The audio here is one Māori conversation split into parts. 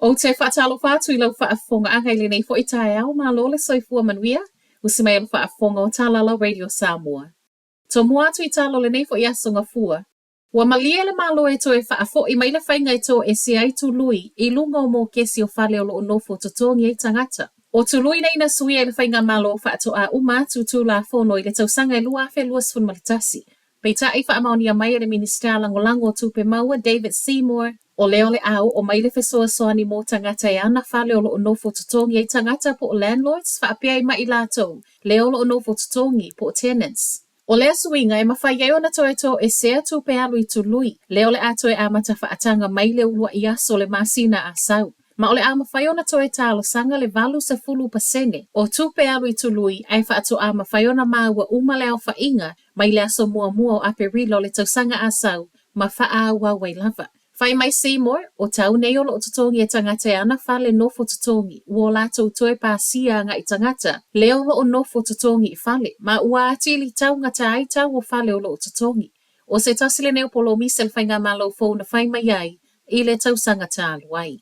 O te whaatalo whātu I lau whaafonga angaile nei fo I tae au mā lole soifua manuia, usimai alo whaafonga o Tālala Radio Samoa. Tō mua atu I tālole nei fo I asonga fua. Wa malia le malo e to e whaafo I maila whainga e to e si ai tului I lunga o mō kesi o whale o loo nofo totongi e tangata. O tului nei na sui e le whainga malo o whaato a umatu tū la whono I le tausanga e lua awhe luas fun malitasi. Peita I whaamaonia mai e le minister langolango tupe maua David Seymour. O leo le au o maile fesoa soani mō tangata e ana whale o loo nofo totongi e tangata po o landlords whaapea I mai lato. Leo loo nofo totongi po tenants. O lea suinga e mawhai ai ona toe to e sea tupe alu I tului. Leo le ato e amata whaatanga maile ulua I aso le masina a sau. Ma o le ama whai ona toe talo sanga le valu sa fulu pasene. O tupe alu I tului ai whaato ama whai ona maua uma leo whainga mai le aso mua o aperilo le tausanga a sau ma wha awa wailava. Whai mai Seymour, o tau nei o loo tutongi e tangata e ana whale nofo tutongi, ua lato toe pāsia nga I tangata, leo loo nofo tutongi I whale, ma ua atili tau ngata ai tau o whale o loo tutongi. O se tasile neo polo misel whainga malo fōna whai mai ai, I le tausanga tālu ai.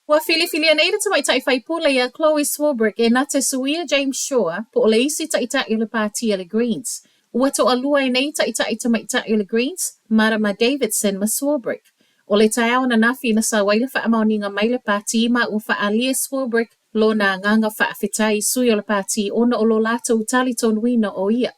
Ua fili anei le tamai tai whai pula ia Chloe Swarbrick e nate suia James Shaw, po o le isi tai le pātia le Greens. Ua to alua I nei tai tamai le Greens, Marama Davidson ma Swarbrick. O le tai au na nafi na sa waile whaamaoninga mai le pāti ma ua whaalia Swarbrick lo na nganga whaafetai sui o le pāti ona o lo lato utali tonuina o ia.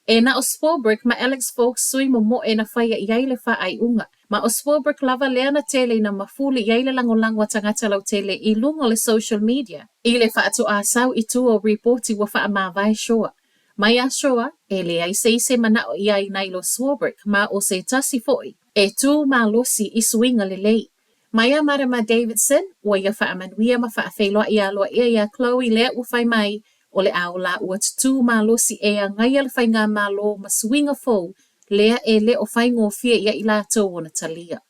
E na o Swarbrick ma Alex Folks sui mo e na whaia iai le whaai unga. Ma o Swarbrick lava lea na tele na mafuli iai le langolango tangata lau tele I lungo le social media. I le whaato a sau I tu o reporti wa whaamawai shoa. Mai a shoa, e le ai se manao iai nailo Swarbrick ma o se tasi foi. E tu ma losi I suinga le lei. Mai a Marama Davidson, ua ia whaamanuia ma whaafeiloa I aloa ia Chloe lea ufai mai, o le au la ua tutu ma losi e a ngai al whainga ma lo ma suinga fou, lea e le o whaingo fia ia I lato o na talia.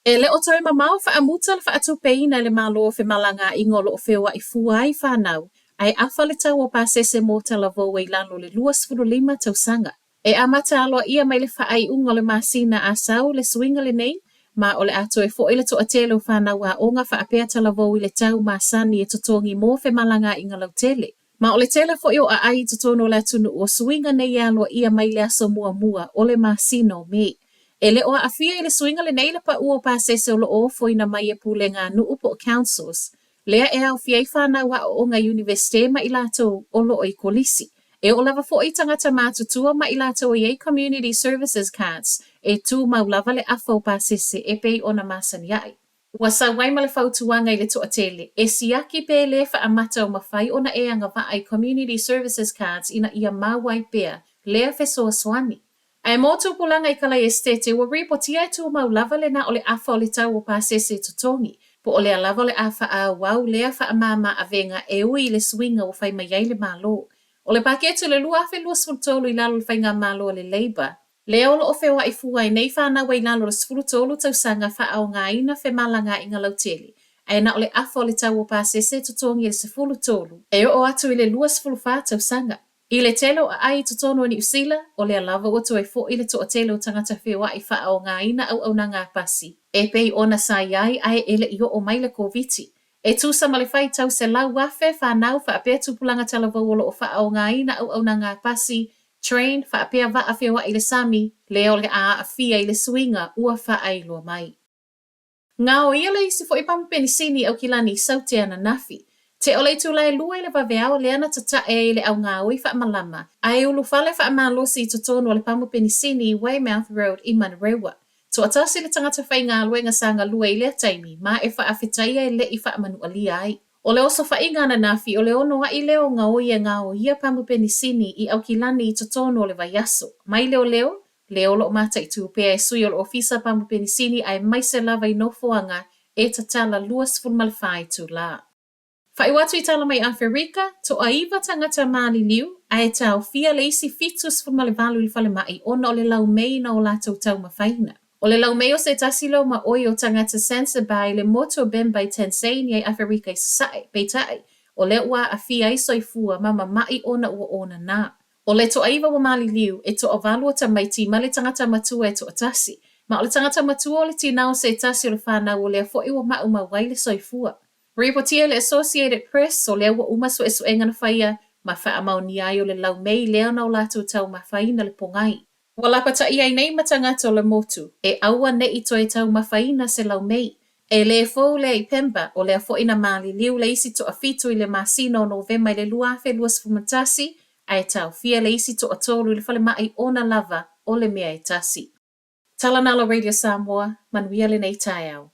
E le o toi mamau whaamuta le whaatu peina le malo o malanga I ngolo o whiwa I fuai whanau, ai awha le tau o pāsese mō talavo e lano le 25 tausanga. E amata aloa ia mai le whaai unga le masina a sau le suinga le nei, ma o le ato e fo ile to atele o whanau a onga whaapea talavo I le tau masani e totongi mō malanga I ngalau tele. Ma o le tele fo io a ai totono le atunu o suinga nei aloa ia mai le aso mua o le masino me. E le o a fia I le suinga le nei le pa ua pāsese o lo o fo ina mai e pule ngā nuu po councils. Lea e au fia I whanau a o ngā universite ma I lato o lo o I kolisi. E o lava fo I tangata mātutua ma I lato I community services cards e tu mau lava le afo pāsese e pei o na masani ai. Ua sa wai ma le whautuanga I le toa tele, e siaki pe le whaamata o mawhai o na e anga wa ai community services cards ina ia mawai pea, lea fesoa swani. Ai motu pulanga I kalai estete ua ripotia e tu mau lava le na o le afa o le tau o pāsese totongi, po o le lava le afa a wau lea whaamama a venga e ui le swinga o whai mai le malo. O le paketu le lua afe lua sfultolu I lalo le whainga malo le Labour. Leo lo o whiwa I fuai nei whanau I lalo le sfultolu tausanga wha o ngā ina whe malanga I ngā lauteli. Ai na o le afo le tau o pāsese totongi le sfultolu. E o atu I le lua sfulfa tausanga. I le telo a ai totono ni usila, o le lava o to e fo I le to o telo tangata whiwa I wha o ngā ina au na ngā pasi. E pei ona sa iai ai ele I o maile koviti. E tu sa malifai tau se lau wafe whanau whaapea tupulanga talavolo o wha o ngā ina au na ngā pasi, train whaapea wa a whiwa I le sami, leo le a fia I le suinga ua wha ailua mai. Ngā o ia le isi fo I pampeni sini au kilani sautea na nafi. Te ole tu lai lua I le waweao le ana tata e le au ngā ui wha malama. Ai ulu whale wha malosi I totono le pampeni sini Weymouth Road I Manarewa. To atasi le tangata whai ngā luenga sa ngā lua I lea taimi, ma e wha awhitaia e le I wha manu alia ai. O le oso wha inga na nafi, o le ono a I leo ngā o ia pamupeni sini I au kilani I totono le vaiaso. Mai leo lo mata I tūpea e sui o le ofisa pamupeni sini ai maise lava I nofoanga e tatala luas fulmalwhai tū la. Whai watu I tala mai Afrika, to aiva tangata mali liu, a e tau fia le isi fitus fulmalivalu I whale mai ona o le lau mei na o lato tau mawhaina. O le lau meo se tasilo ma oi o tangata sensa bai le moto ben bai Tanzania I Afrika I sae, peitai, o le ua a fia I soifua ma mai ona ua ona na. O le to aiva wa mali liu, e to avalu o tamaiti ma le tangata matua e to atasi, Ma o le tangata matua o le tinao se tasi o le whanau o lea fo'i wa ma'u mawai le soifua. Reportia le Associated Press o lea wa uma so esu enga na whaia ma wha mau ni ai o le lau mei lea na o lātou tau ma whaina le pongai. Wala pata i ai nei matangata o le motu e aua ne i toi tau ma whaina se lau mei. E le fou le i pemba o lea fo'i na mali liu le isi to a fitu i le masino o Novema i le lua fe luas fumatasi ai tau fia le isi to a tolu i le fale mai ona lava o le mea e tasi. Talanalo Radio Samoa, manuia le nei tai au.